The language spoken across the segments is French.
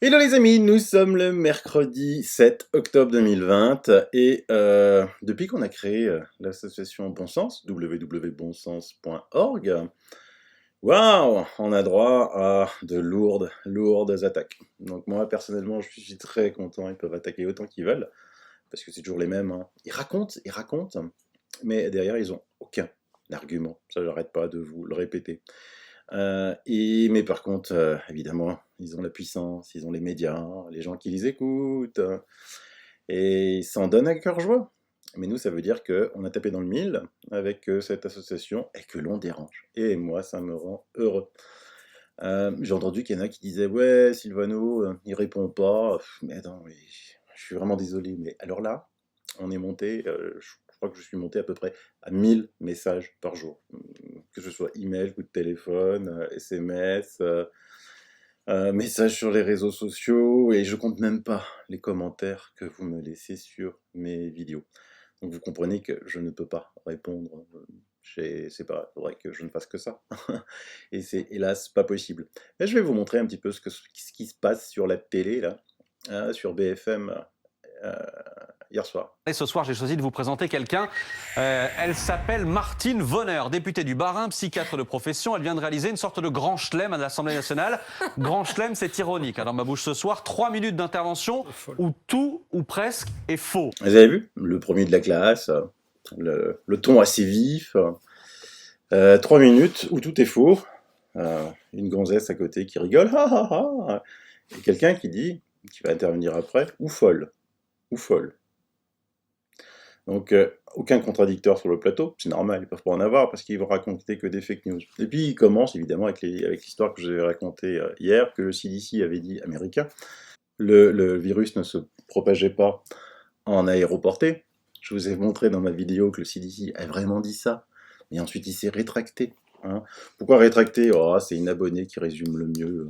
Hello les amis, nous sommes le mercredi 7 octobre 2020 et depuis qu'on a créé l'association Bon Sens, www.bonsens.org, waouh, on a droit à de lourdes attaques. Donc moi personnellement je suis très content, ils peuvent attaquer autant qu'ils veulent, parce que c'est toujours les mêmes, hein. Ils racontent, mais derrière ils ont aucun argument, ça j'arrête pas de vous le répéter. Mais par contre, évidemment, ils ont la puissance, ils ont les médias, les gens qui les écoutent, et ils s'en donnent à cœur joie. Mais nous, ça veut dire qu'on a tapé dans le mille avec cette association et que l'on dérange. Et moi, ça me rend heureux. J'ai entendu qu'il y en a qui disaient ouais, Sylvano, il répond pas. Mais attends, mais je suis vraiment désolé. Mais alors là, on est monté, je crois que je suis monté à peu près à 1000 messages par jour. Que ce soit email, coup de téléphone, SMS, messages sur les réseaux sociaux, et je compte même pas les commentaires que vous me laissez sur mes vidéos. Donc vous comprenez que je ne peux pas répondre. C'est pas, il faudrait que je ne fasse que ça. Et c'est hélas pas possible. Mais je vais vous montrer un petit peu ce qui se passe sur la télé, là, sur BFM, euh, hier soir. Et ce soir, j'ai choisi de vous présenter quelqu'un. Elle s'appelle Martine Vonner, députée du Bas-Rhin, psychiatre de profession. Elle vient de réaliser une sorte de grand chelem à l'Assemblée nationale. Grand chelem, c'est ironique. Dans ma bouche ce soir, 3 minutes d'intervention où tout ou presque est faux. Vous avez vu? Le premier de la classe, le ton assez vif, 3 minutes où tout est faux, une gonzesse à côté qui rigole, ha ha ha, et quelqu'un qui dit, qui va intervenir après, ou folle. Donc, aucun contradicteur sur le plateau, c'est normal, ils peuvent pas en avoir parce qu'ils vont raconter que des fake news. Et puis, ils commencent évidemment avec l'histoire que je vous avais racontée hier, que le CDC avait dit américain. Le virus ne se propageait pas en aéroporté. Je vous ai montré dans ma vidéo que le CDC a vraiment dit ça, mais ensuite il s'est rétracté. Hein. Pourquoi rétracter? Oh, c'est une abonnée qui résume le mieux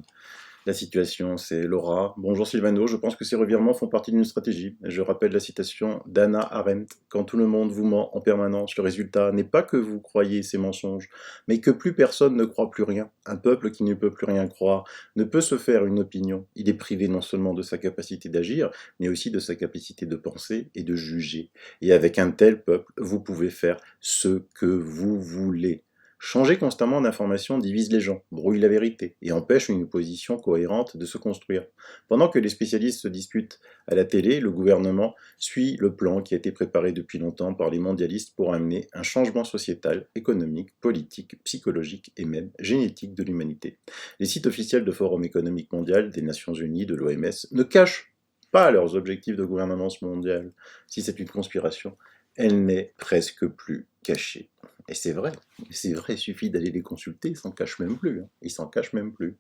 la situation, c'est Laura. Bonjour Sylvano, je pense que ces revirements font partie d'une stratégie. Je rappelle la citation d'Hannah Arendt. Quand tout le monde vous ment en permanence, le résultat n'est pas que vous croyez ces mensonges, mais que plus personne ne croit plus rien. Un peuple qui ne peut plus rien croire ne peut se faire une opinion. Il est privé non seulement de sa capacité d'agir, mais aussi de sa capacité de penser et de juger. Et avec un tel peuple, vous pouvez faire ce que vous voulez. Changer constamment d'information divise les gens, brouille la vérité et empêche une opposition cohérente de se construire. Pendant que les spécialistes se disputent à la télé, le gouvernement suit le plan qui a été préparé depuis longtemps par les mondialistes pour amener un changement sociétal, économique, politique, psychologique et même génétique de l'humanité. Les sites officiels de Forum économique mondial, des Nations Unies, de l'OMS ne cachent pas leurs objectifs de gouvernance mondiale. Si c'est une conspiration, elle n'est presque plus cachée. Et c'est vrai, il suffit d'aller les consulter, ils s'en cachent même plus. Hein. Ils s'en cachent même plus.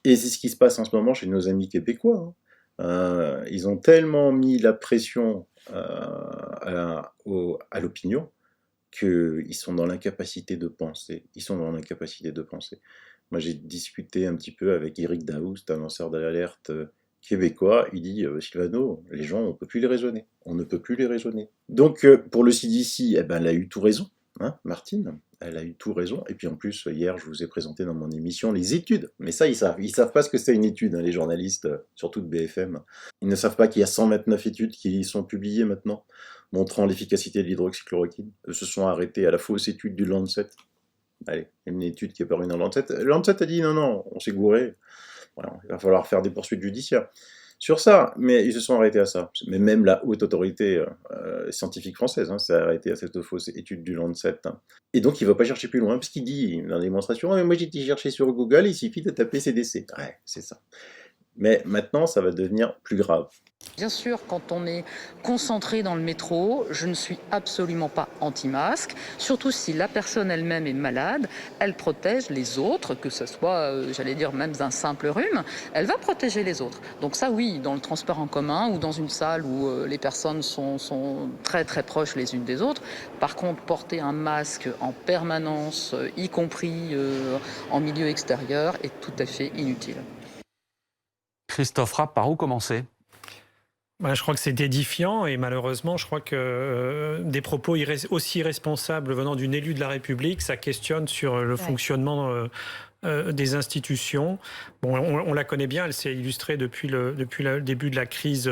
Et c'est ce qui se passe en ce moment chez nos amis québécois. Hein. Ils ont tellement mis la pression à l'opinion qu'ils sont dans l'incapacité de penser. Ils sont dans l'incapacité de penser. Moi, j'ai discuté un petit peu avec Eric Daoust, un lanceur d'alerte québécois. Il dit Sylvano, les gens, on ne peut plus les raisonner. On ne peut plus les raisonner. Donc, pour le CDC, eh ben, elle a eu tout raison. Hein, Martine, elle a eu tout raison. Et puis en plus, hier, je vous ai présenté dans mon émission les études. Mais ça, ils savent pas ce que c'est une étude, hein, les journalistes, surtout de BFM. Ils ne savent pas qu'il y a 129 études qui sont publiées maintenant, montrant l'efficacité de l'hydroxychloroquine. Eux se sont arrêtés à la fausse étude du Lancet. Allez, une étude qui est parue dans Lancet. Lancet a dit non, on s'est gouré. Voilà, il va falloir faire des poursuites judiciaires sur ça, mais ils se sont arrêtés à ça. Mais même la haute autorité scientifique française s'est arrêtée à cette fausse étude du Lancet. Hein. Et donc il ne va pas chercher plus loin, parce qu'il dit dans la démonstration, oh, mais moi j'ai été chercher sur Google, il suffit de taper CDC. Ouais, c'est ça. Mais maintenant, ça va devenir plus grave. Bien sûr, quand on est concentré dans le métro, je ne suis absolument pas anti-masque, surtout si la personne elle-même est malade, elle protège les autres, que ce soit, j'allais dire, même d'un simple rhume, elle va protéger les autres. Donc ça, oui, dans le transport en commun ou dans une salle où les personnes sont très très proches les unes des autres. Par contre, porter un masque en permanence, y compris en milieu extérieur, est tout à fait inutile. Christophe Rapp, par où commencer? Je crois que c'est édifiant et malheureusement, je crois que des propos aussi irresponsables venant d'une élue de la République, ça questionne sur le fonctionnement des institutions. Bon, on la connaît bien, elle s'est illustrée depuis le début de la crise,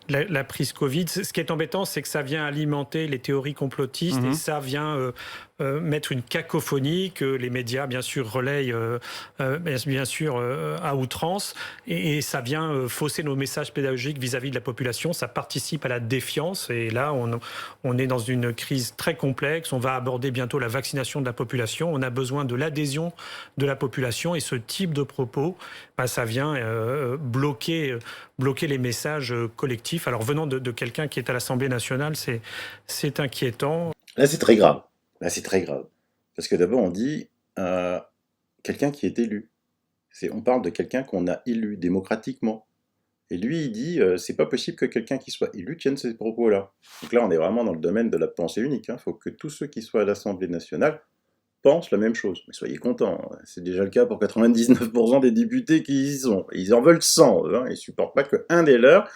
la crise Covid. Ce qui est embêtant, c'est que ça vient alimenter les théories complotistes et ça vient mettre une cacophonie que les médias, bien sûr, relayent bien sûr à outrance et ça vient fausser nos messages pédagogiques vis-à-vis de la population. Ça participe à la défiance et là, on est dans une crise très complexe. On va aborder bientôt la vaccination de la population. On a besoin de l'adhésion de la population et ce type de propos, ça vient bloquer les messages collectifs. Alors venant de quelqu'un qui est à l'Assemblée nationale, c'est inquiétant. Là, c'est très grave. Là, c'est très grave. Parce que d'abord, on dit quelqu'un qui est élu. On parle de quelqu'un qu'on a élu démocratiquement. Et lui, il dit c'est pas possible que quelqu'un qui soit élu tienne ces propos-là. Donc là, on est vraiment dans le domaine de la pensée unique. Il faut que tous ceux qui soient à l'Assemblée nationale pensent la même chose. Mais soyez contents, c'est déjà le cas pour 99% des députés qui y sont. Ils en veulent 100, eux, ils supportent pas qu'un des leurs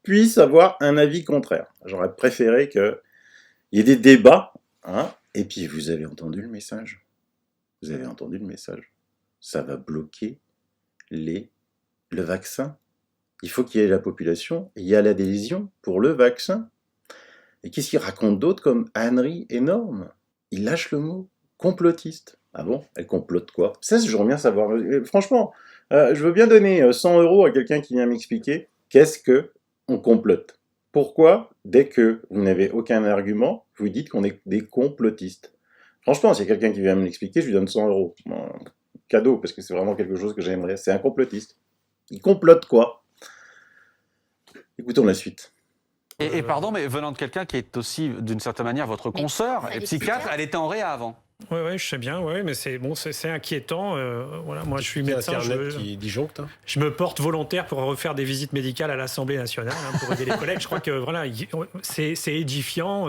puisse avoir un avis contraire. J'aurais préféré qu'il y ait des débats, et puis vous avez entendu le message. Vous avez entendu le message. Ça va bloquer le vaccin. Il faut qu'il y ait la population, il y a l'adhésion pour le vaccin. Et qu'est-ce qu'il raconte d'autre comme ânerie énorme? Il lâche le mot complotiste. Ah bon? Elle complote quoi? Ça, j'aimerais bien savoir. Franchement, je veux bien donner 100 € à quelqu'un qui vient m'expliquer qu'est-ce que on complote. Pourquoi, dès que vous n'avez aucun argument, vous dites qu'on est des complotistes? Franchement, s'il y a quelqu'un qui vient me l'expliquer, je lui donne 100 €. Bon, cadeau, parce que c'est vraiment quelque chose que j'aimerais. C'est un complotiste. Il complote quoi? Écoutons la suite. Et pardon, mais venant de quelqu'un qui est aussi, d'une certaine manière, votre consoeur, et psychiatre, elle était en réa avant. Oui, je sais bien, mais c'est inquiétant. Voilà, moi, je suis médecin. Qui disjoncte. Je me porte volontaire pour refaire des visites médicales à l'Assemblée nationale pour aider les collègues. Je crois que voilà, c'est édifiant.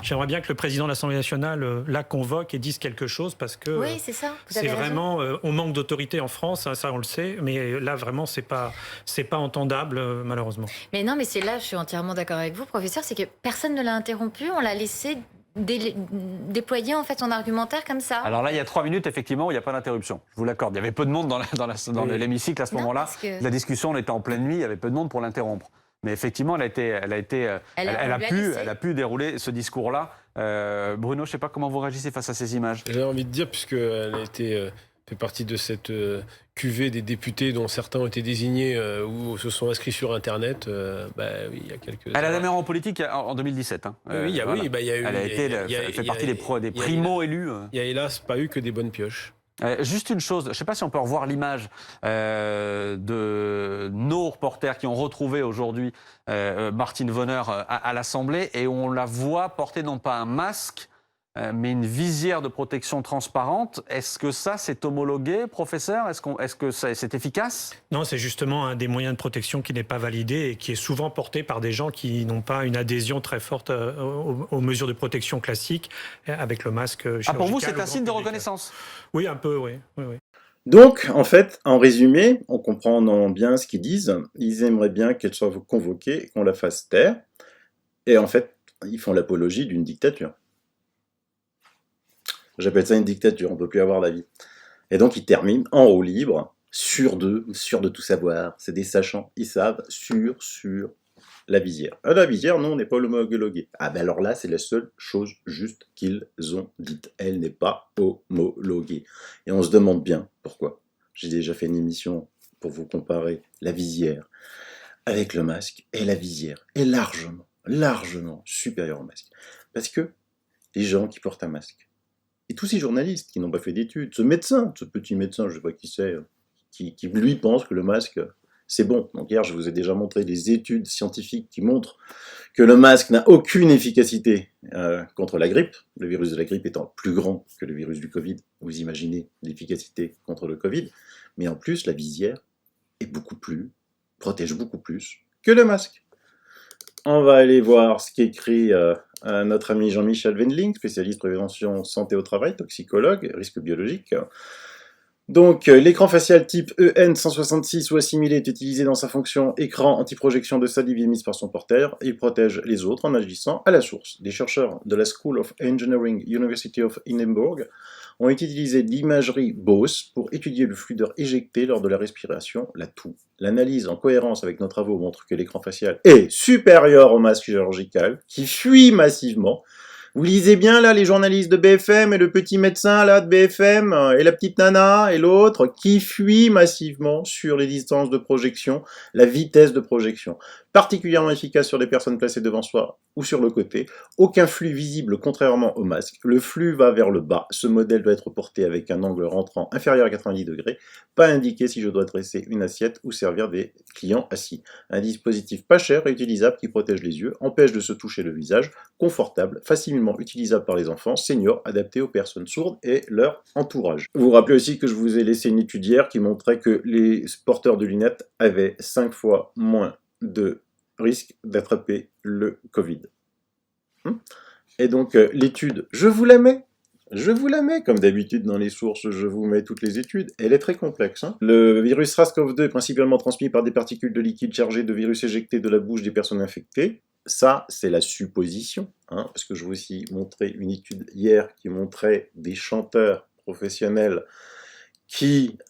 J'aimerais bien que le président de l'Assemblée nationale la convoque et dise quelque chose parce que oui, c'est ça. C'est vraiment, on manque d'autorité en France, ça on le sait, mais là vraiment c'est pas entendable malheureusement. Mais non, mais c'est là, je suis entièrement d'accord avec vous, professeur, c'est que personne ne l'a interrompu, on l'a laissé déployer en fait son argumentaire comme ça. Alors là, il y a 3 minutes, effectivement, où il n'y a pas d'interruption. Je vous l'accorde. Il y avait peu de monde dans l'hémicycle à ce moment-là. La discussion, on était en pleine nuit, il y avait peu de monde pour l'interrompre. Mais effectivement, elle a pu dérouler ce discours-là. Bruno, je ne sais pas comment vous réagissez face à ces images. J'ai envie de dire, puisqu'elle a été fait partie de cette cuvée des députés dont certains ont été désignés ou se sont inscrits sur Internet. Oui, il y a quelques. Elle a démarré en politique en 2017. Il y a eu. Elle fait partie des primo-élus. Il n'y a hélas pas eu que des bonnes pioches. Juste une chose, je ne sais pas si on peut revoir l'image de nos reporters qui ont retrouvé aujourd'hui Martine Voneur à l'Assemblée et on la voit porter non pas un masque, mais une visière de protection transparente. Est-ce que ça, c'est homologué, professeur? Est-ce que c'est efficace? Non, c'est justement un des moyens de protection qui n'est pas validé et qui est souvent porté par des gens qui n'ont pas une adhésion très forte aux mesures de protection classiques avec le masque chirurgical. Pour vous, c'est un signe de reconnaissance? Oui, un peu, oui. Donc, en fait, en résumé, en comprenant bien ce qu'ils disent, ils aimeraient bien qu'elle soit convoquée et qu'on la fasse taire. Et en fait, ils font l'apologie d'une dictature. J'appelle ça une dictature, on ne peut plus avoir d'avis. Et donc ils terminent en roue libre, sûrs de tout savoir. C'est des sachants, ils savent, sur la visière. La visière, non, n'est pas homologuée. Alors là, c'est la seule chose juste qu'ils ont dite. Elle n'est pas homologuée. Et on se demande bien pourquoi. J'ai déjà fait une émission pour vous comparer la visière avec le masque, et la visière est largement supérieure au masque. Parce que les gens qui portent un masque, et tous ces journalistes qui n'ont pas fait d'études, ce petit médecin, je ne sais pas qui c'est, qui lui pense que le masque, c'est bon. Donc hier, je vous ai déjà montré des études scientifiques qui montrent que le masque n'a aucune efficacité contre la grippe, le virus de la grippe étant plus grand que le virus du Covid. Vous imaginez l'efficacité contre le Covid. Mais en plus, la visière protège beaucoup plus que le masque. On va aller voir ce qu'écrit notre ami Jean-Michel Wendling, spécialiste prévention santé au travail, toxicologue, risque biologique. Donc, l'écran facial type EN166 ou assimilé est utilisé dans sa fonction écran anti-projection de salive émise par son porteur. Il protège les autres en agissant à la source. Des chercheurs de la School of Engineering, University of Edinburgh, ont utilisé de l'imagerie Bose pour étudier le flux d'air éjecté lors de la respiration, la toux. L'analyse en cohérence avec nos travaux montre que l'écran facial est supérieur au masque chirurgical, qui fuit massivement. Vous lisez bien là les journalistes de BFM et le petit médecin là de BFM et la petite nana et l'autre qui fuit massivement sur les distances de projection, la vitesse de projection. Particulièrement efficace sur les personnes placées devant soi ou sur le côté. Aucun flux visible contrairement au masque. Le flux va vers le bas. Ce modèle doit être porté avec un angle rentrant inférieur à 90 degrés. Pas indiqué si je dois dresser une assiette ou servir des clients assis. Un dispositif pas cher et utilisable qui protège les yeux, empêche de se toucher le visage, confortable, facilement utilisable par les enfants, seniors, adapté aux personnes sourdes et leur entourage. Vous vous rappelez aussi que je vous ai laissé une étude hier qui montrait que les porteurs de lunettes avaient 5 fois moins de risque d'attraper le Covid. Et donc l'étude, je vous la mets, comme d'habitude dans les sources, je vous mets toutes les études. Elle est très complexe. Le virus SARS-CoV-2 est principalement transmis par des particules de liquide chargées de virus éjectés de la bouche des personnes infectées. Ça, c'est la supposition, parce que je vous ai aussi montré une étude hier qui montrait des chanteurs professionnels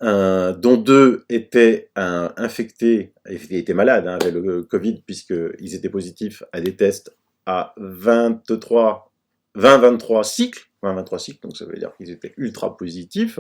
dont 2 étaient infectés, étaient malades avec le Covid, puisqu'ils étaient positifs à des tests à 20-23 cycles, donc ça veut dire qu'ils étaient ultra positifs,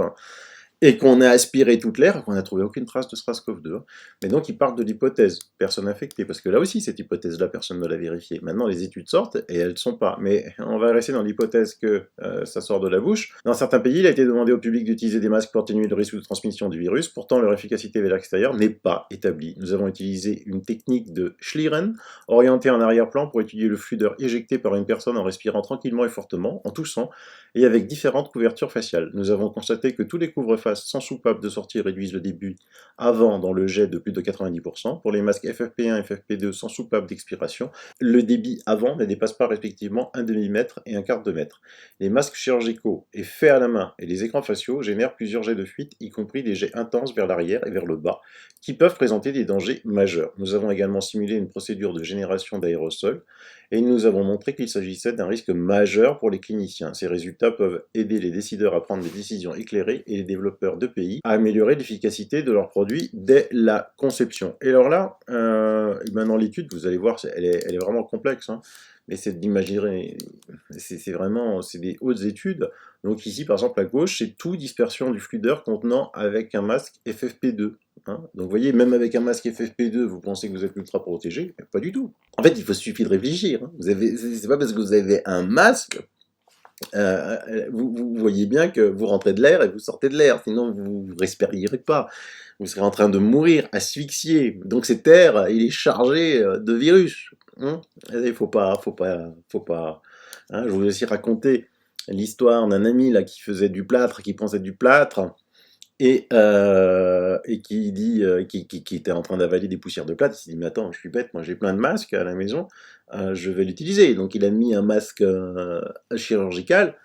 et qu'on a aspiré toute l'air, et qu'on n'a trouvé aucune trace de SARS-CoV-2. Mais donc, ils parlent de l'hypothèse personne infectée, parce que là aussi, cette hypothèse-là, personne ne l'a vérifiée. Maintenant, les études sortent, et elles ne sont pas. Mais on va rester dans l'hypothèse que ça sort de la bouche. Dans certains pays, il a été demandé au public d'utiliser des masques pour atténuer le risque de transmission du virus. Pourtant, leur efficacité vers l'extérieur n'est pas établie. Nous avons utilisé une technique de Schlieren, orientée en arrière-plan pour étudier le flux d'air éjecté par une personne en respirant tranquillement et fortement, en toussant, et avec différentes couvertures faciales. Nous avons constaté que tous les couvre-faces sans soupape de sortie réduisent le débit avant dans le jet de plus de 90%. Pour les masques FFP1 et FFP2 sans soupape d'expiration, le débit avant ne dépasse pas respectivement un demi-mètre et un quart de mètre. Les masques chirurgicaux et faits à la main et les écrans faciaux génèrent plusieurs jets de fuite, y compris des jets intenses vers l'arrière et vers le bas, qui peuvent présenter des dangers majeurs. Nous avons également simulé une procédure de génération d'aérosols et nous avons montré qu'il s'agissait d'un risque majeur pour les cliniciens. Ces résultats peuvent aider les décideurs à prendre des décisions éclairées et les développeurs de pays à améliorer l'efficacité de leurs produits dès la conception. Et alors là, dans l'étude, vous allez voir, elle est vraiment complexe, mais c'est de l'imaginer, c'est des hautes études. Donc ici, par exemple, à gauche, c'est tout dispersion du flux d'air contenant avec un masque FFP2. Donc vous voyez, même avec un masque FFP2, vous pensez que vous êtes ultra protégé, mais pas du tout. En fait, il suffit de réfléchir. C'est pas parce que vous avez un masque, vous voyez bien que vous rentrez de l'air et vous sortez de l'air, sinon vous ne respirerez pas. Vous serez en train de mourir, asphyxié. Donc cet air, il est chargé de virus. Il faut pas. Je vous ai aussi raconté l'histoire d'un ami là qui faisait du plâtre, qui pensait du plâtre. Et qui était en train d'avaler des poussières de plâtre. Il s'est dit, mais attends, je suis bête, moi j'ai plein de masques à la maison, je vais l'utiliser. Donc il a mis un masque chirurgical.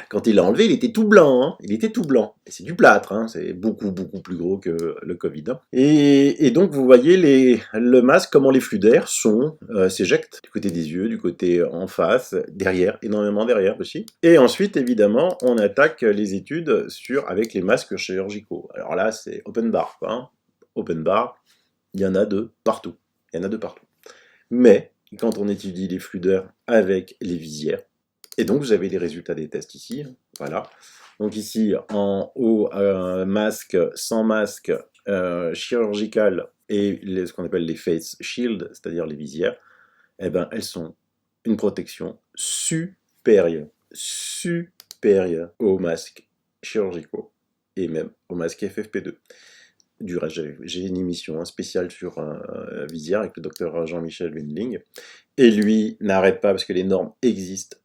Quand il l'a enlevé, il était tout blanc. Il était tout blanc. Et c'est du plâtre. C'est beaucoup plus gros que le Covid. Et donc vous voyez le masque, comment les flux d'air s'éjectent du côté des yeux, du côté en face, derrière, énormément derrière aussi. Et ensuite, évidemment, on attaque les études avec les masques chirurgicaux. Alors là, c'est open bar. Open bar, il y en a de partout. Mais quand on étudie les flux d'air avec les visières, et donc, vous avez les résultats des tests ici, voilà. Donc ici, en haut, masque, sans masque, chirurgical, et ce qu'on appelle les face shield, c'est-à-dire les visières, elles sont une protection supérieure aux masques chirurgicaux, et même aux masques FFP2. Du reste, j'ai une émission spéciale sur visière avec le docteur Jean-Michel Wendling, et lui n'arrête pas, parce que les normes existent.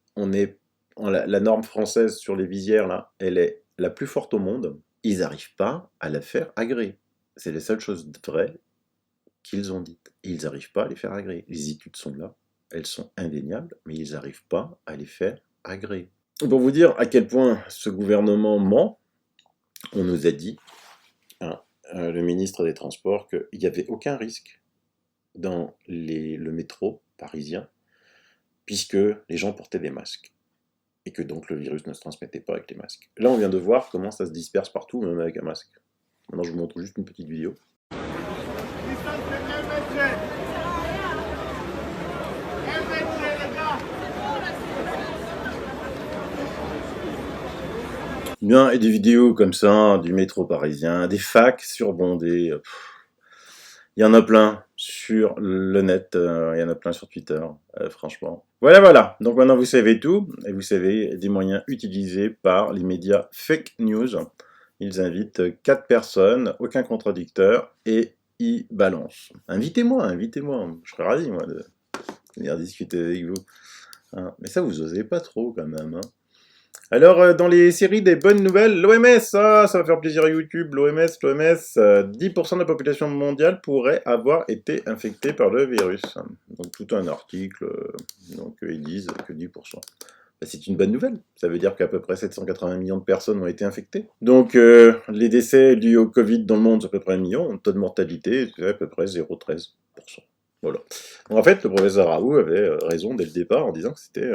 La norme française sur les visières, là, elle est la plus forte au monde. Ils n'arrivent pas à la faire agréer. C'est les seules choses vraies qu'ils ont dites. Ils n'arrivent pas à les faire agréer. Les études sont là, elles sont indéniables, mais ils n'arrivent pas à les faire agréer. Pour vous dire à quel point ce gouvernement ment, on nous a dit, le ministre des Transports, qu'il n'y avait aucun risque dans le métro parisien, puisque les gens portaient des masques. et que donc le virus ne se transmettait pas avec les masques. Là, on vient de voir comment ça se disperse partout, même avec un masque. Maintenant, je vous montre juste une petite vidéo. Bien, et des vidéos comme ça, du métro parisien, des facs surbondés. Il y en a plein sur le net, il y en a plein sur Twitter, franchement. Voilà. Donc maintenant vous savez tout, et vous savez des moyens utilisés par les médias fake news. Ils invitent 4 personnes, aucun contradicteur, et ils balancent. Invitez-moi, je serais ravi, moi, de venir discuter avec vous. Hein, mais ça, vous osez pas trop, quand même, hein. Alors, dans les séries des bonnes nouvelles, l'OMS, ça va faire plaisir à YouTube, l'OMS, 10% de la population mondiale pourrait avoir été infectée par le virus. Donc, tout un article, donc ils disent que 10%. Bah, c'est une bonne nouvelle, ça veut dire qu'à peu près 780 millions de personnes ont été infectées. Donc, les décès dus au Covid dans le monde, c'est à peu près 1 million, le taux de mortalité, c'est à peu près 0,13%. Voilà. Donc, en fait, le professeur Raoult avait raison dès le départ en disant que c'était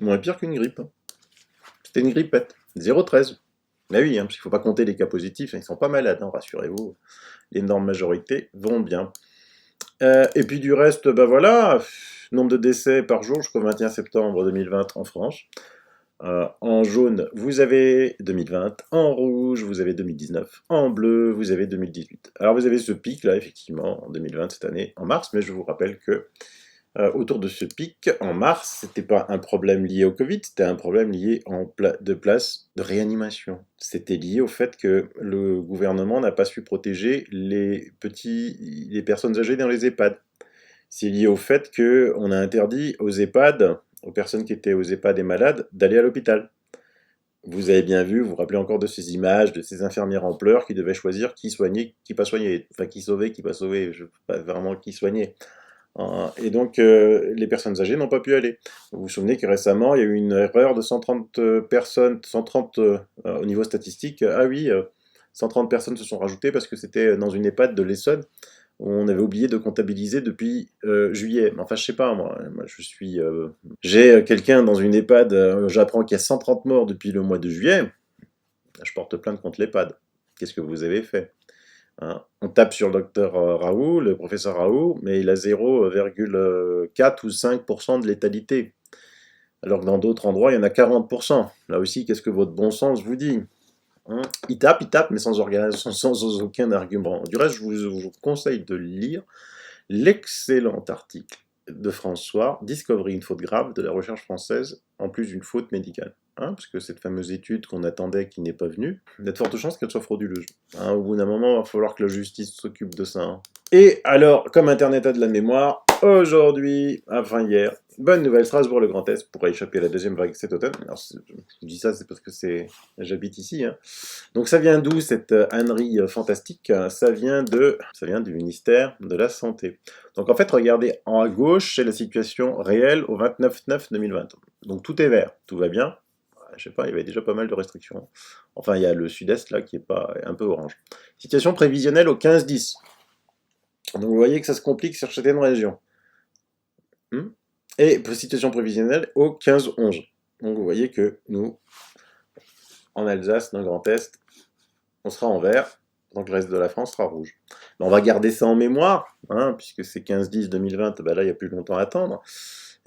moins pire qu'une grippe. C'était une grippette, 0,13. Mais oui, parce qu'il ne faut pas compter les cas positifs, ils ne sont pas malades, rassurez-vous. L'énorme majorité vont bien. Et puis du reste, voilà, nombre de décès par jour jusqu'au 21 septembre 2020 en France. En jaune, vous avez 2020. En rouge, vous avez 2019. En bleu, vous avez 2018. Alors vous avez ce pic là, effectivement, en 2020 cette année, en mars, mais je vous rappelle que autour de ce pic, en mars, c'était pas un problème lié au Covid, c'était un problème lié de place de réanimation. C'était lié au fait que le gouvernement n'a pas su protéger les personnes âgées dans les EHPAD. C'est lié au fait qu'on a interdit aux EHPAD, aux personnes qui étaient aux EHPAD et malades, d'aller à l'hôpital. Vous avez bien vu, vous vous rappelez encore de ces images, de ces infirmières en pleurs qui devaient choisir qui soigner, qui pas soigner, enfin qui sauver, qui pas sauver, je ne sais pas vraiment qui soigner. Et donc, les personnes âgées n'ont pas pu aller. Vous vous souvenez que récemment, il y a eu une erreur de 130 personnes, 130 au niveau statistique. 130 personnes se sont rajoutées parce que c'était dans une EHPAD de l'Essonne où on avait oublié de comptabiliser depuis juillet. Enfin, je sais pas, moi j'ai quelqu'un dans une EHPAD, j'apprends qu'il y a 130 morts depuis le mois de juillet. Je porte plainte contre l'EHPAD. Qu'est-ce que vous avez fait ? On tape sur le docteur Raoult, le professeur Raoult, mais il a 0,4 ou 5% de létalité. Alors que dans d'autres endroits, il y en a 40%. Là aussi, qu'est-ce que votre bon sens vous dit ? Il tape, mais sans aucun argument. Du reste, je vous conseille de lire l'excellent article de François, Discovery, une faute grave de la recherche française, en plus d'une faute médicale. Parce que cette fameuse étude qu'on attendait qui n'est pas venue, il y a de fortes chances qu'elle soit frauduleuse. Au bout d'un moment, il va falloir que la justice s'occupe de ça. Et alors, comme Internet a de la mémoire, aujourd'hui, hier, bonne nouvelle, Strasbourg le Grand Est pourrait échapper à la deuxième vague cet automne. Alors, je dis ça, c'est parce que j'habite ici. Donc ça vient d'où cette ânerie fantastique ? Ça vient du ministère de la Santé. Donc en fait, regardez, à gauche, c'est la situation réelle au 29/9/2020. Donc tout est vert, tout va bien. Je sais pas, il y avait déjà pas mal de restrictions. Enfin, il y a le sud-est là qui est un peu orange. Situation prévisionnelle au 15/10. Donc vous voyez que ça se complique sur certaines régions. Et situation prévisionnelle au 15/11. Donc vous voyez que nous, en Alsace, dans le Grand Est, on sera en vert, donc le reste de la France sera rouge. Mais on va garder ça en mémoire, puisque c'est 15/10/2020, là il n'y a plus longtemps à attendre.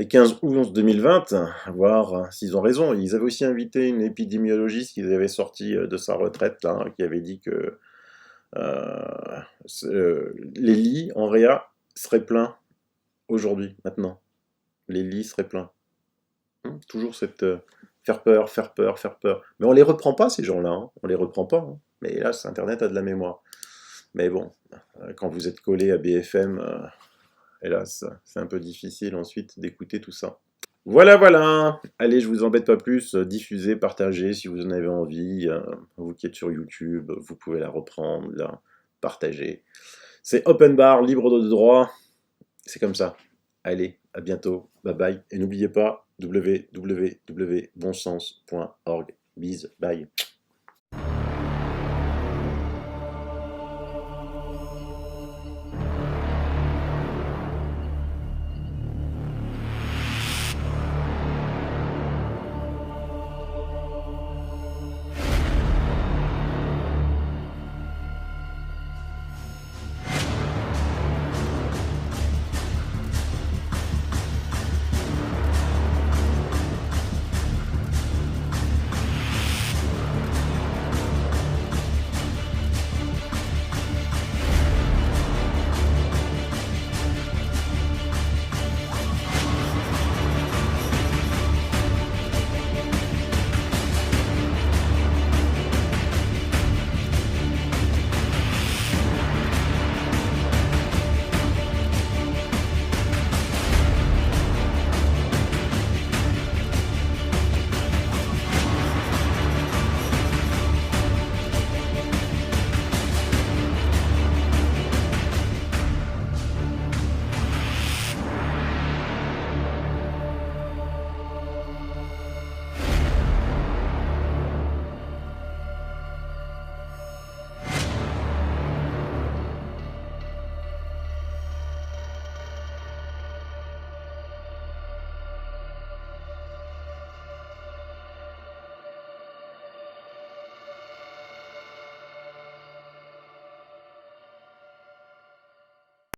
Et 15/11/2020, voir s'ils ont raison. Ils avaient aussi invité une épidémiologiste qui avait sorti de sa retraite, là, qui avait dit que les lits en réa seraient pleins aujourd'hui, maintenant. Les lits seraient pleins. Toujours cette faire peur. Mais on les reprend pas, ces gens-là. On les reprend pas. Mais hélas, Internet a de la mémoire. Mais bon, quand vous êtes collé à BFM, hélas, c'est un peu difficile ensuite d'écouter tout ça. Voilà. Allez, je vous embête pas plus. Diffusez, partagez si vous en avez envie. Vous qui êtes sur YouTube, vous pouvez la reprendre, là, partager. C'est open bar, libre de droit. C'est comme ça. Allez, à bientôt. Bye bye. Et n'oubliez pas, www.bonsens.org. Bise, bye.